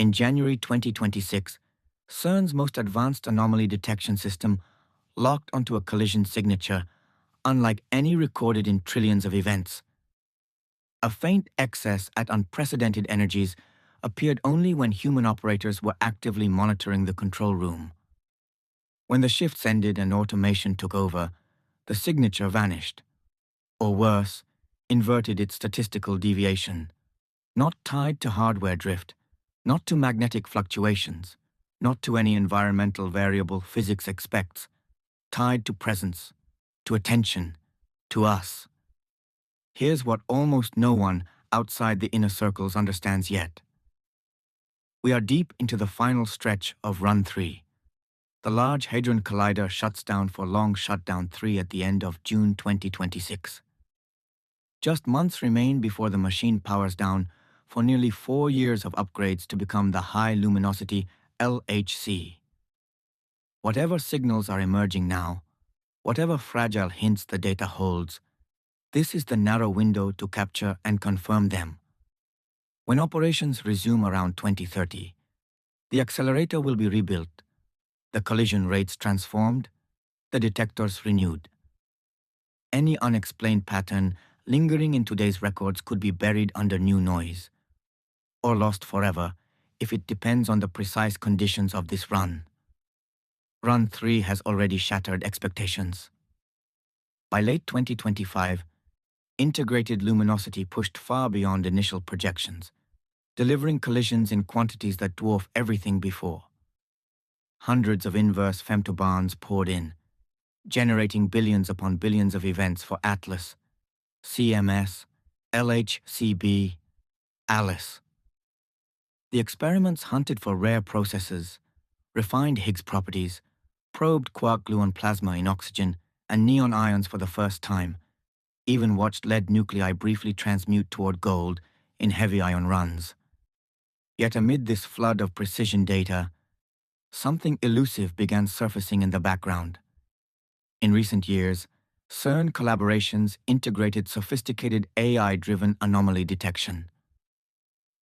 In January 2026, CERN's most advanced anomaly detection system locked onto a collision signature unlike any recorded in trillions of events. A faint excess at unprecedented energies appeared only when human operators were actively monitoring the control room. When the shifts ended and automation took over, the signature vanished. Or worse, inverted its statistical deviation. Not tied to hardware drift, not to magnetic fluctuations, not to any environmental variable physics expects, tied to presence, to attention, to us. Here's what almost no one outside the inner circles understands yet. We are deep into the final stretch of Run 3. The Large Hadron Collider shuts down for Long Shutdown 3 at the end of June 2026. Just months remain before the machine powers down for nearly 4 years of upgrades to become the High Luminosity LHC. Whatever signals are emerging now, whatever fragile hints the data holds, this is the narrow window to capture and confirm them. When operations resume around 2030, the accelerator will be rebuilt, the collision rates transformed, the detectors renewed. Any unexplained pattern lingering in today's records could be buried under new noise, or lost forever if it depends on the precise conditions of this run. Run 3 has already shattered expectations. By late 2025, integrated luminosity pushed far beyond initial projections, delivering collisions in quantities that dwarf everything before. Hundreds of inverse femtobarns poured in, generating billions upon billions of events for ATLAS, CMS, LHCb, ALICE. The experiments hunted for rare processes, refined Higgs properties, probed quark-gluon plasma in oxygen and neon ions for the first time, even watched lead nuclei briefly transmute toward gold in heavy ion runs. Yet amid this flood of precision data, something elusive began surfacing in the background. In recent years, CERN collaborations integrated sophisticated AI-driven anomaly detection.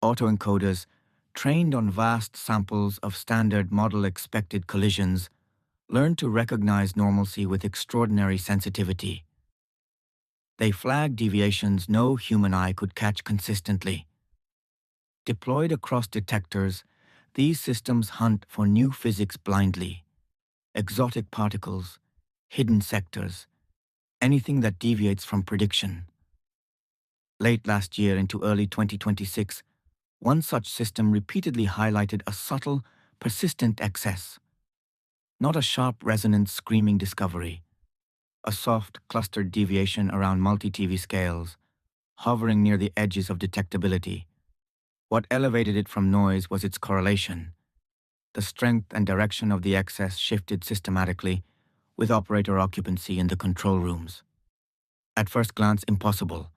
Autoencoders, trained on vast samples of standard model expected collisions, learned to recognize normalcy with extraordinary sensitivity. They flagged deviations no human eye could catch consistently. Deployed across detectors, these systems hunt for new physics blindly. Exotic particles, hidden sectors, anything that deviates from prediction. Late last year into early 2026, one such system repeatedly highlighted a subtle, persistent excess. Not a sharp resonance screaming discovery. A soft, clustered deviation around multi-TV scales, hovering near the edges of detectability. What elevated it from noise was its correlation. The strength and direction of the excess shifted systematically, with operator occupancy in the control rooms. At first glance, impossible.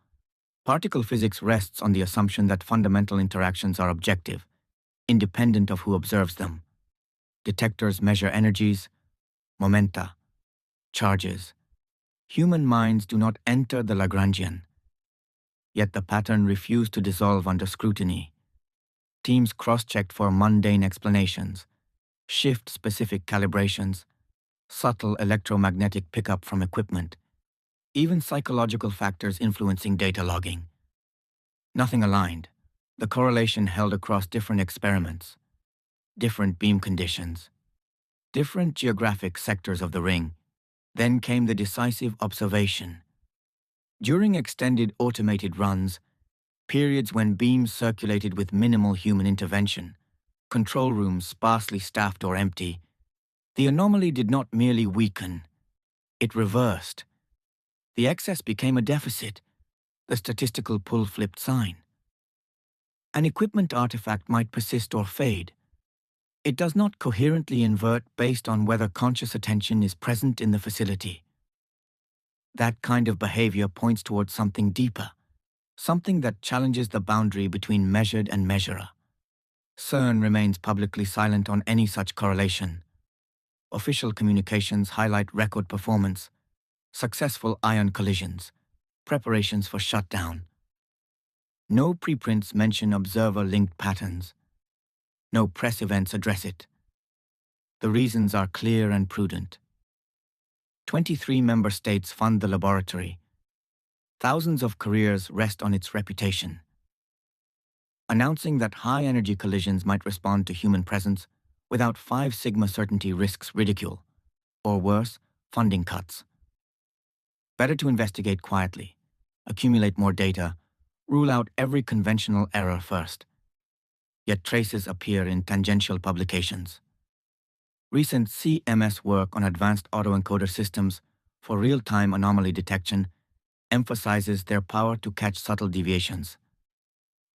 Particle physics rests on the assumption that fundamental interactions are objective, independent of who observes them. Detectors measure energies, momenta, charges. Human minds do not enter the Lagrangian. Yet the pattern refused to dissolve under scrutiny. Teams cross-checked for mundane explanations, shift-specific calibrations, subtle electromagnetic pickup from equipment, even psychological factors influencing data logging. Nothing aligned. The correlation held across different experiments, different beam conditions, different geographic sectors of the ring. Then came the decisive observation. During extended automated runs, periods when beams circulated with minimal human intervention, control rooms sparsely staffed or empty, the anomaly did not merely weaken, it reversed. The excess became a deficit, the statistical pull flipped sign. An equipment artifact might persist or fade. It does not coherently invert based on whether conscious attention is present in the facility. That kind of behavior points towards something deeper, something that challenges the boundary between measured and measurer. CERN remains publicly silent on any such correlation. Official communications highlight record performance, successful ion collisions, preparations for shutdown. No preprints mention observer-linked patterns. No press events address it. The reasons are clear and prudent. 23 member states fund the laboratory. Thousands of careers rest on its reputation. Announcing that high-energy collisions might respond to human presence without 5 sigma certainty risks ridicule, or worse, funding cuts. Better to investigate quietly, accumulate more data, rule out every conventional error first. Yet traces appear in tangential publications. Recent CMS work on advanced autoencoder systems for real-time anomaly detection emphasizes their power to catch subtle deviations.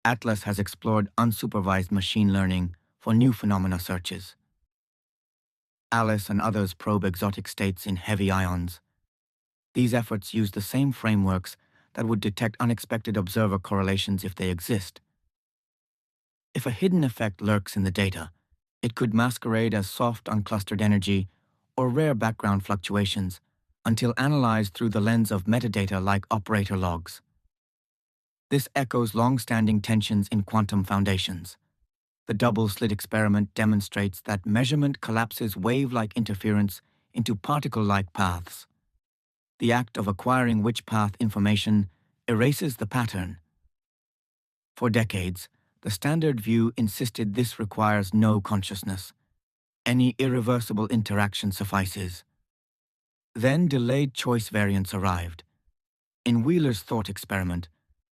Atlas has explored unsupervised machine learning for new phenomena searches. Alice and others probe exotic states in heavy ions. These efforts use the same frameworks that would detect unexpected observer correlations if they exist. If a hidden effect lurks in the data, it could masquerade as soft unclustered energy or rare background fluctuations until analyzed through the lens of metadata like operator logs. This echoes long-standing tensions in quantum foundations. The double-slit experiment demonstrates that measurement collapses wave-like interference into particle-like paths. The act of acquiring which path information erases the pattern. For decades, the standard view insisted this requires no consciousness. Any irreversible interaction suffices. Then delayed choice variants arrived. In Wheeler's thought experiment,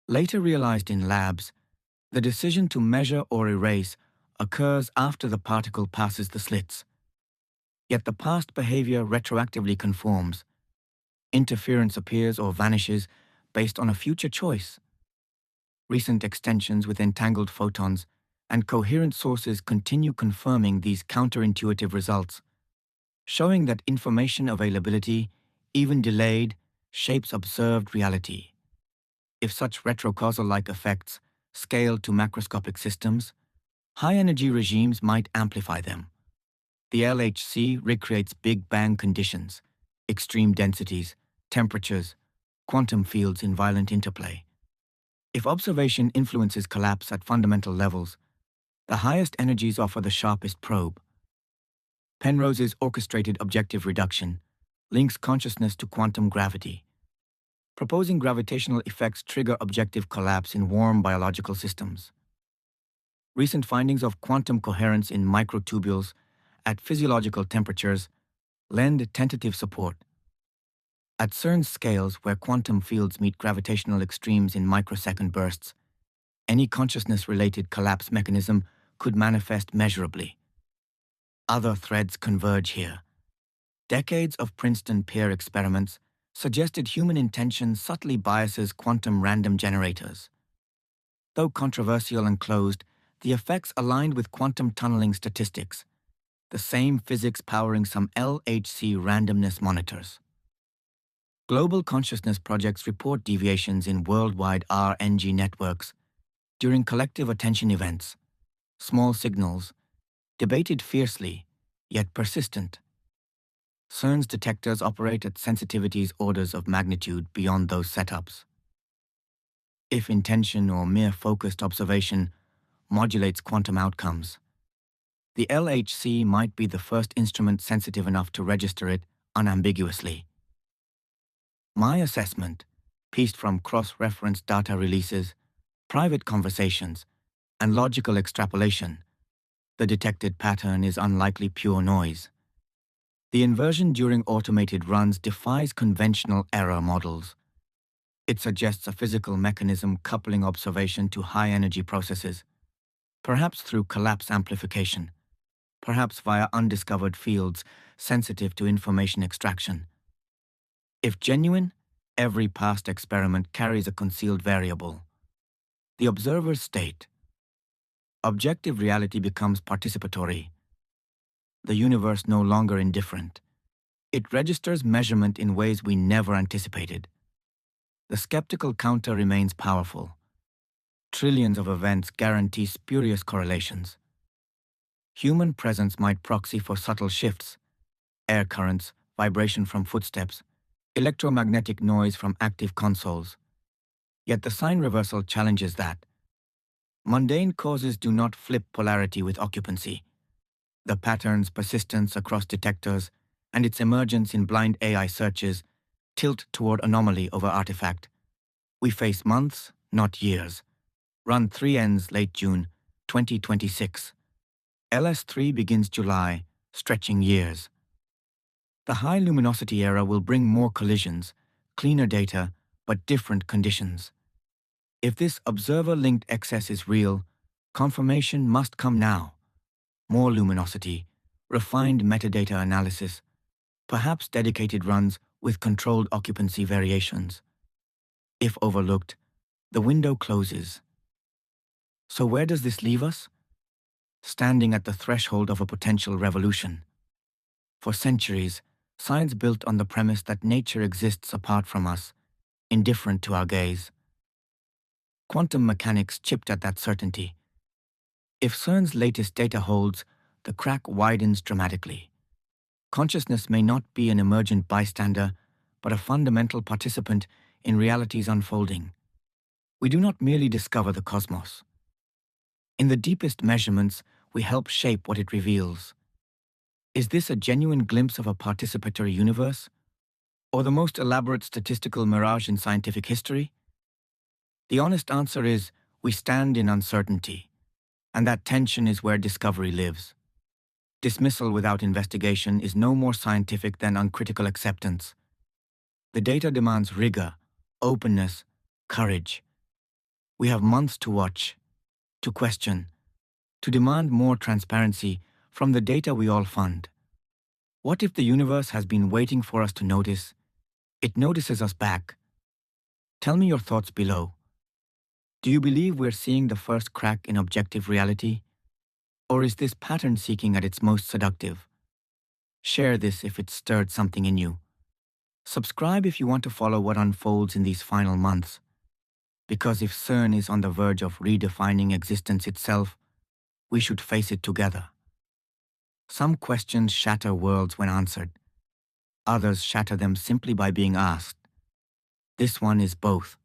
later realized in labs, the decision to measure or erase occurs after the particle passes the slits. Yet the past behavior retroactively conforms. Interference appears or vanishes based on a future choice. Recent extensions with entangled photons and coherent sources continue confirming these counterintuitive results, showing that information availability, even delayed, shapes observed reality. If such retrocausal-like effects scale to macroscopic systems, high-energy regimes might amplify them. The LHC recreates Big Bang conditions, extreme densities, temperatures, quantum fields in violent interplay. If observation influences collapse at fundamental levels, the highest energies offer the sharpest probe. Penrose's orchestrated objective reduction links consciousness to quantum gravity. Proposing gravitational effects trigger objective collapse in warm biological systems. Recent findings of quantum coherence in microtubules at physiological temperatures lend tentative support. At CERN scales where quantum fields meet gravitational extremes in microsecond bursts, any consciousness-related collapse mechanism could manifest measurably. Other threads converge here. Decades of Princeton peer experiments suggested human intention subtly biases quantum random generators. Though controversial and closed, the effects aligned with quantum tunneling statistics, the same physics powering some LHC randomness monitors. Global consciousness projects report deviations in worldwide RNG networks during collective attention events, small signals, debated fiercely, yet persistent. CERN's detectors operate at sensitivities orders of magnitude beyond those setups. If intention or mere focused observation modulates quantum outcomes, the LHC might be the first instrument sensitive enough to register it unambiguously. My assessment, pieced from cross-reference data releases, private conversations, and logical extrapolation, the detected pattern is unlikely pure noise. The inversion during automated runs defies conventional error models. It suggests a physical mechanism coupling observation to high-energy processes, perhaps through collapse amplification, perhaps via undiscovered fields sensitive to information extraction. If genuine, every past experiment carries a concealed variable. The observer's state. Objective reality becomes participatory. The universe no longer indifferent. It registers measurement in ways we never anticipated. The skeptical counter remains powerful. Trillions of events guarantee spurious correlations. Human presence might proxy for subtle shifts, air currents, vibration from footsteps, electromagnetic noise from active consoles. Yet the sign reversal challenges that. Mundane causes do not flip polarity with occupancy. The pattern's persistence across detectors and its emergence in blind AI searches tilt toward anomaly over artifact. We face months, not years. Run 3 ends late June 2026. LS3 begins July, stretching years. The high luminosity era will bring more collisions, cleaner data, but different conditions. If this observer-linked excess is real, confirmation must come now. More luminosity, refined metadata analysis, perhaps dedicated runs with controlled occupancy variations. If overlooked, the window closes. So where does this leave us? Standing at the threshold of a potential revolution. For centuries, science built on the premise that nature exists apart from us, indifferent to our gaze. Quantum mechanics chipped at that certainty. If CERN's latest data holds, the crack widens dramatically. Consciousness may not be an emergent bystander, but a fundamental participant in reality's unfolding. We do not merely discover the cosmos. In the deepest measurements, we help shape what it reveals. Is this a genuine glimpse of a participatory universe? Or the most elaborate statistical mirage in scientific history? The honest answer is, we stand in uncertainty, and that tension is where discovery lives. Dismissal without investigation is no more scientific than uncritical acceptance. The data demands rigor, openness, courage. We have months to watch, to question, to demand more transparency from the data we all fund. What if the universe has been waiting for us to notice? It notices us back. Tell me your thoughts below. Do you believe we're seeing the first crack in objective reality? Or is this pattern seeking at its most seductive? Share this if it stirred something in you. Subscribe if you want to follow what unfolds in these final months. Because if CERN is on the verge of redefining existence itself, we should face it together. Some questions shatter worlds when answered. Others shatter them simply by being asked. This one is both.